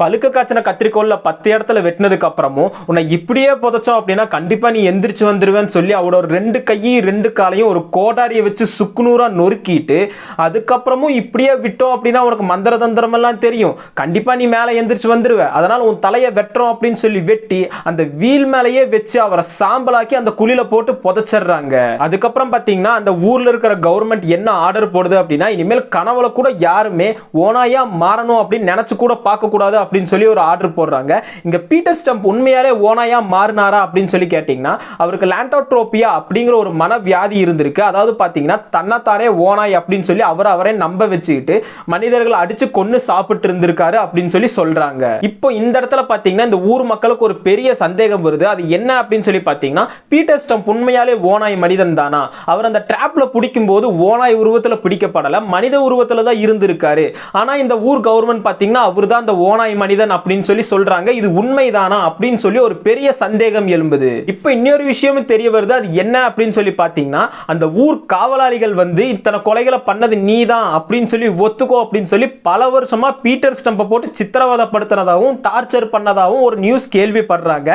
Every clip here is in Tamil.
பழுக்க காய்ச்சின கத்திரிக்கோல்ல 10 இடத்துல வெட்டினதுக்கு அப்புறமும் உன்னை இப்படியே புதைச்சோம் அப்படின்னா கண்டிப்பா நீ எந்திரிச்சு வந்துருவேன்னு சொல்லி அவரோட 2 கையும் 2 காலையும் ஒரு கோடாரியை வச்சு சுக்குநூறா நொறுக்கிட்டு அதுக்கப்புறமும் இப்படியே விட்டோம் அப்படின்னா உனக்கு மந்திர தந்திரம் எல்லாம் தெரியும், கண்டிப்பா நீ மேலே எந்திரிச்சு வந்துருவ, அதனால உன் தலையை வெட்டுறோம் அப்படின்னு சொல்லி வெட்டி அந்த வீல் மேலேயே வச்சு அவரை சாம்பலாக்கி அந்த குழியில போட்டு புதைச்சிடுறாங்க. அதுக்கப்புறம் பாத்தீங்கன்னா அந்த ஊர்ல இருக்கிற கவர்மெண்ட் என்ன ஆர்டர் போடுது அப்படின்னா இனிமேல் கனவுல கூட யாருமே ஓனாயா மாறணும் அப்படின்னு நினைச்சு கூட பார்க்க கூடாது அப்படின்னு சொல்லி ஒரு ஆர்டர் போடுறாங்க. இங்க பீட்டர் ஸ்டம்ப் உண்மையாலே ஓனாயா மாறினாரா அப்படின்னு சொல்லி கேட்டீங்கன்னா அவருக்கு லாண்டோட்ரோபியா அப்படிங்கிற ஒரு மனவியாதி இருந்திருக்கு. அதாவது பாத்தீங்கன்னா தன்னைத்தானே ஓனாய் அப்படின்னு சொல்லி அவரை நம்ப வச்சுக்கிட்டு மனிதர்களை அடிச்சு கொன்னு சாப்பிட்டு இருந்திருக்காரு அப்படின்னு சொல்லி சொல்றாங்க. இப்போ இந்த இடத்துல பாத்தீங்கன்னா இந்த ஊர் மக்களுக்கு ஒரு பெரிய சந்தேகம் வருது. அது என்ன அப்படின்னு சொல்லி பாத்தீங்கன்னா பீட்டர் ஸ்டம்ப் உண்மையாலே ஓனாய் மனிதன் தானா? அவர் அந்த டிராப்ல பிடிக்கும் போது ஓனாய் உருவத்துல பிடிக்கப்படல, மனித உருவத்துல தான் இருந்திருக்காரு. ஆனா இந்த ஊர் கவர்மெண்ட் பாத்தீங்கன்னா அவர் தான் அந்த ஓனாய் மனிதன் அப்படின்னு சொல்லி சொல்றாங்க. இது உண்மைதானா அப்படின்னு சொல்லி ஒரு பெரிய சந்தேகம் எழும்புது. இப்போ இன்னொரு விஷயமும் தெரிய வருது. அது என்ன அப்படின்னு சொல்லி பாத்தீங்கன்னா அந்த ஊர் காவலாளிகள் வந்து இத்தனை கொலைகளை பண்ணது நீதான் அப்படின்னு சொல்லி ஒத்துக்கோ அப்படின்னு சொல்லி பல வருஷமா பீட்டர் ஸ்டம்பை போட்டு சித்திரவதைப்படுத்தினதாகவும் டார்ச்சர் பண்ணதாகவும் ஒரு நியூஸ் கேள்விப்படுறாங்க.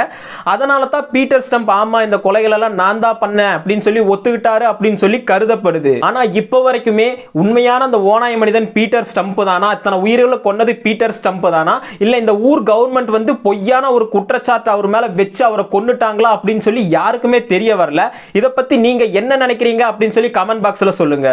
அதனால தான் பீட்டர் ஸ்டம்ப் ஆமா இந்த கொலைகள் எல்லாம் நான் தான் பண்ணேன் அப்படின்னு சொல்லி ஒத்துக்கிட்டாரு அப்படின்னு சொல்லி கருதப்படுது. ஆனா இப்போ வரைக்குமே உண்மையான அந்த ஓனாய் மனிதன் பீட்டர் ஸ்டம்ப் தானா? இத்தனை உயிர்களை கொன்னது பீட்டர் ஸ்டம்ப் தானா? இல்ல இந்த ஊர் கவர்மெண்ட் வந்து பொய்யான ஒரு குற்றச்சாட்டு அவர் மேல வச்சு அவரை கொன்னுட்டாங்களா அப்படின்னு சொல்லி யாருக்குமே தெரிய வரல. இத பத்தி நீங்க என்ன நினைக்கிறீங்க அப்படின்னு சொல்லி கமெண்ட் பாக்ஸ்ல சொல்லுங்க.